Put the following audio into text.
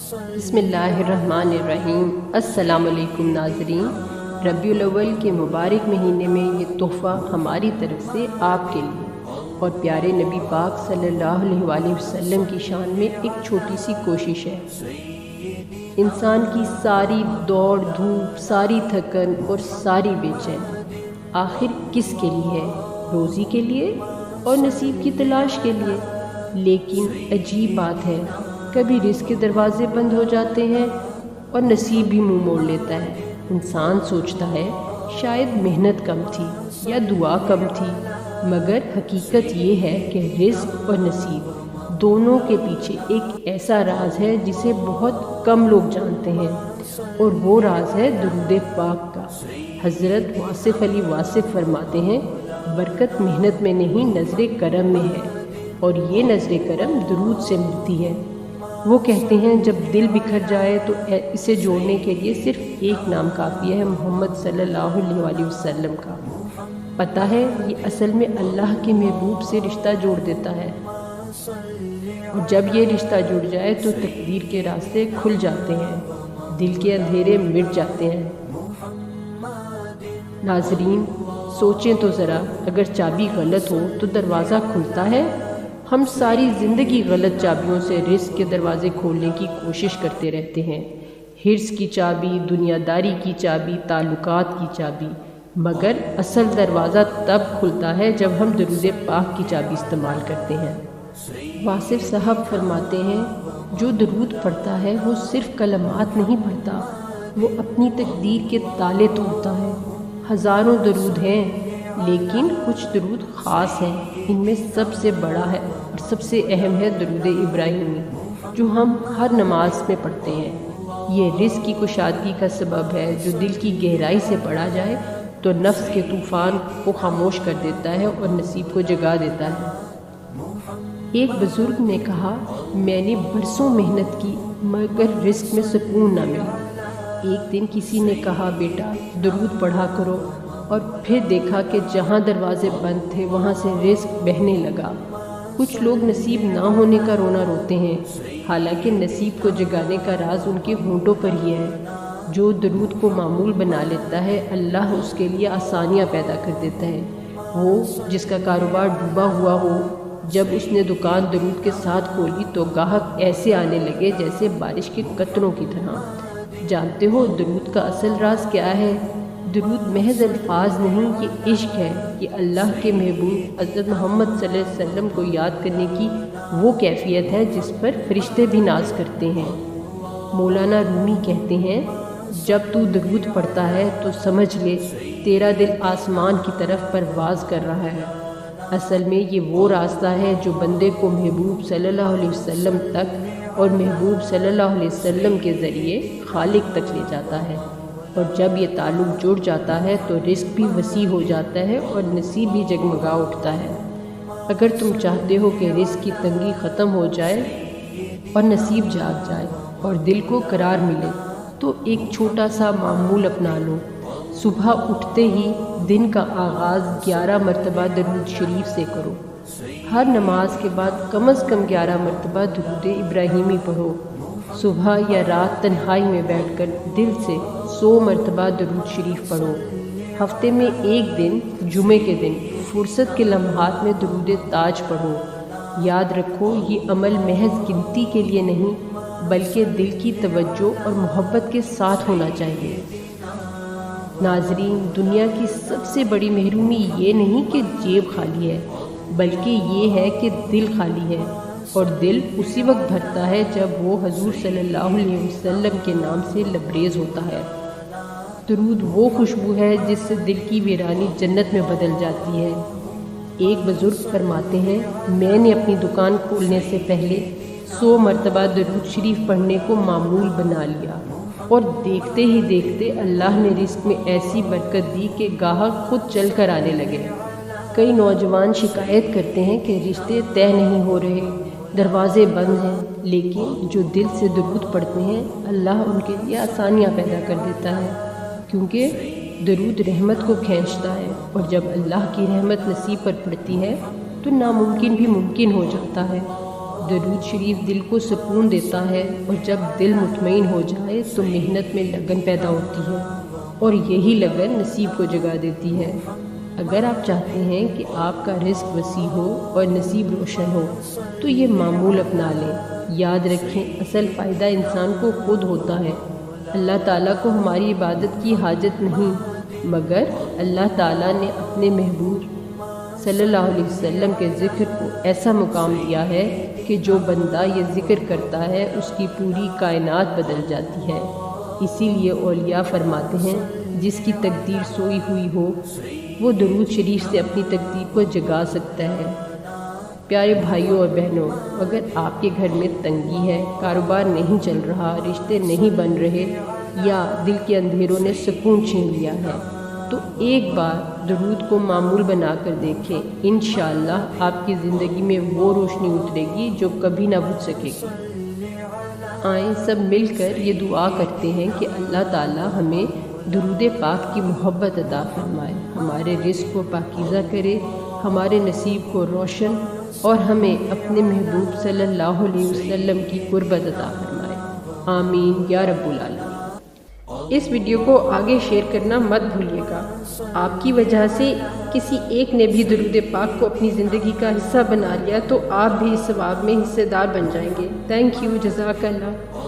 بسم اللہ الرحمن الرحیم۔ السلام علیکم ناظرین، ربیع الاول کے مبارک مہینے میں یہ تحفہ ہماری طرف سے آپ کے لیے اور پیارے نبی پاک صلی اللہ علیہ وآلہ وسلم کی شان میں ایک چھوٹی سی کوشش ہے۔ انسان کی ساری دوڑ دھوپ، ساری تھکن اور ساری بے چینی آخر کس کے لیے ہے؟ روزی کے لیے اور نصیب کی تلاش کے لیے۔ لیکن عجیب بات ہے، کبھی رزق کے دروازے بند ہو جاتے ہیں اور نصیب بھی منہ موڑ لیتا ہے۔ انسان سوچتا ہے شاید محنت کم تھی یا دعا کم تھی، مگر حقیقت یہ ہے کہ رزق اور نصیب دونوں کے پیچھے ایک ایسا راز ہے جسے بہت کم لوگ جانتے ہیں، اور وہ راز ہے درود پاک کا۔ حضرت واصف علی واصف فرماتے ہیں، برکت محنت میں نہیں نظر کرم میں ہے، اور یہ نظر کرم درود سے ملتی ہے۔ وہ کہتے ہیں جب دل بکھر جائے تو اسے جوڑنے کے لیے صرف ایک نام کافی ہے، محمد صلی اللہ علیہ وآلہ وسلم کا۔ پتہ ہے یہ اصل میں اللہ کے محبوب سے رشتہ جوڑ دیتا ہے، اور جب یہ رشتہ جڑ جائے تو تقدیر کے راستے کھل جاتے ہیں، دل کے اندھیرے مٹ جاتے ہیں۔ ناظرین سوچیں تو ذرا، اگر چابی غلط ہو تو دروازہ کھلتا ہے؟ ہم ساری زندگی غلط چابیوں سے رزق کے دروازے کھولنے کی کوشش کرتے رہتے ہیں، حرص کی چابی، دنیا داری کی چابی، تعلقات کی چابی، مگر اصل دروازہ تب کھلتا ہے جب ہم درود پاک کی چابی استعمال کرتے ہیں۔ واصف صاحب فرماتے ہیں، جو درود پڑھتا ہے وہ صرف کلمات نہیں پڑھتا، وہ اپنی تقدیر کے تالے توڑتا ہے۔ ہزاروں درود ہیں، لیکن کچھ درود خاص ہیں۔ ان میں سب سے بڑا ہے اور سب سے اہم ہے درود ابراہیمی، جو ہم ہر نماز میں پڑھتے ہیں۔ یہ رزق کی کشادگی کا سبب ہے، جو دل کی گہرائی سے پڑھا جائے تو نفس کے طوفان کو خاموش کر دیتا ہے اور نصیب کو جگا دیتا ہے۔ ایک بزرگ نے کہا، میں نے برسوں محنت کی مگر رزق میں سکون نہ ملا۔ ایک دن کسی نے کہا، بیٹا درود پڑھا کرو، اور پھر دیکھا کہ جہاں دروازے بند تھے وہاں سے رزق بہنے لگا۔ کچھ لوگ نصیب نہ ہونے کا رونا روتے ہیں، حالانکہ نصیب کو جگانے کا راز ان کے ہونٹوں پر ہی ہے۔ جو درود کو معمول بنا لیتا ہے، اللہ اس کے لیے آسانیاں پیدا کر دیتا ہے۔ وہ جس کا کاروبار ڈوبا ہوا ہو، جب اس نے دکان درود کے ساتھ کھولی تو گاہک ایسے آنے لگے جیسے بارش کے قطروں کی طرح۔ جانتے ہو درود کا اصل راز کیا ہے؟ درود محض الفاظ نہیں، یہ عشق ہے، یہ اللہ کے محبوب حضرت محمد صلی اللہ علیہ وسلم کو یاد کرنے کی وہ کیفیت ہے جس پر فرشتے بھی ناز کرتے ہیں۔ مولانا رومی کہتے ہیں، جب تو درود پڑھتا ہے تو سمجھ لے تیرا دل آسمان کی طرف پرواز کر رہا ہے۔ اصل میں یہ وہ راستہ ہے جو بندے کو محبوب صلی اللہ علیہ وسلم تک اور محبوب صلی اللہ علیہ وسلم کے ذریعے خالق تک لے جاتا ہے، اور جب یہ تعلق جڑ جاتا ہے تو رزق بھی وسیع ہو جاتا ہے اور نصیب بھی جگمگا اٹھتا ہے۔ اگر تم چاہتے ہو کہ رزق کی تنگی ختم ہو جائے اور نصیب جاگ جائے اور دل کو قرار ملے تو ایک چھوٹا سا معمول اپنا لو۔ صبح اٹھتے ہی دن کا آغاز 11 مرتبہ درود شریف سے کرو۔ ہر نماز کے بعد کم از کم 11 مرتبہ درود ابراہیمی پڑھو۔ صبح یا رات تنہائی میں بیٹھ کر دل سے 100 مرتبہ درود شریف پڑھو۔ ہفتے میں ایک دن جمعے کے دن فرصت کے لمحات میں درود تاج پڑھو۔ یاد رکھو یہ عمل محض گنتی کے لیے نہیں بلکہ دل کی توجہ اور محبت کے ساتھ ہونا چاہیے۔ ناظرین دنیا کی سب سے بڑی محرومی یہ نہیں کہ جیب خالی ہے، بلکہ یہ ہے کہ دل خالی ہے، اور دل اسی وقت بھرتا ہے جب وہ حضور صلی اللہ علیہ وسلم کے نام سے لبریز ہوتا ہے۔ درود وہ خوشبو ہے جس سے دل کی ویرانی جنت میں بدل جاتی ہے۔ ایک بزرگ فرماتے ہیں، میں نے اپنی دکان کھولنے سے پہلے 100 مرتبہ درود شریف پڑھنے کو معمول بنا لیا، اور دیکھتے ہی دیکھتے اللہ نے رزق میں ایسی برکت دی کہ گاہک خود چل کر آنے لگے۔ کئی نوجوان شکایت کرتے ہیں کہ رشتے طے نہیں ہو رہے، دروازے بند ہیں، لیکن جو دل سے درود پڑھتے ہیں اللہ ان کے لیے آسانیاں پیدا کر دیتا ہے، کیونکہ درود رحمت کو کھینچتا ہے، اور جب اللہ کی رحمت نصیب پر پڑتی ہے تو ناممکن بھی ممکن ہو جاتا ہے۔ درود شریف دل کو سکون دیتا ہے، اور جب دل مطمئن ہو جائے تو محنت میں لگن پیدا ہوتی ہے، اور یہی لگن نصیب کو جگا دیتی ہے۔ اگر آپ چاہتے ہیں کہ آپ کا رزق وسیع ہو اور نصیب روشن ہو تو یہ معمول اپنا لیں۔ یاد رکھیں، اصل فائدہ انسان کو خود ہوتا ہے۔ اللہ تعالیٰ کو ہماری عبادت کی حاجت نہیں، مگر اللہ تعالیٰ نے اپنے محبوب صلی اللہ علیہ وسلم کے ذکر کو ایسا مقام دیا ہے کہ جو بندہ یہ ذکر کرتا ہے اس کی پوری کائنات بدل جاتی ہے۔ اسی لیے اولیاء فرماتے ہیں، جس کی تقدیر سوئی ہوئی ہو وہ درود شریف سے اپنی تقدیر کو جگا سکتا ہے۔ پیارے بھائیوں اور بہنوں، اگر آپ کے گھر میں تنگی ہے، کاروبار نہیں چل رہا، رشتے نہیں بن رہے، یا دل کے اندھیروں نے سکون چھین لیا ہے، تو ایک بار درود کو معمول بنا کر دیکھیں۔ انشاءاللہ آپ کی زندگی میں وہ روشنی اترے گی جو کبھی نہ بجھ سکے گی۔ آئیں سب مل کر یہ دعا کرتے ہیں کہ اللہ تعالیٰ ہمیں درود پاک کی محبت عطا فرمائے، ہمارے رزق کو پاکیزہ کرے، ہمارے نصیب کو روشن، اور ہمیں اپنے محبوب صلی اللہ علیہ وسلم کی قربت عطا فرمائے۔ آمین یا رب العالمین۔ اس ویڈیو کو آگے شیئر کرنا مت بھولیے گا۔ آپ کی وجہ سے کسی ایک نے بھی درود پاک کو اپنی زندگی کا حصہ بنا لیا تو آپ بھی اس ثواب میں حصے دار بن جائیں گے۔ تھینک یو، جزاک اللہ۔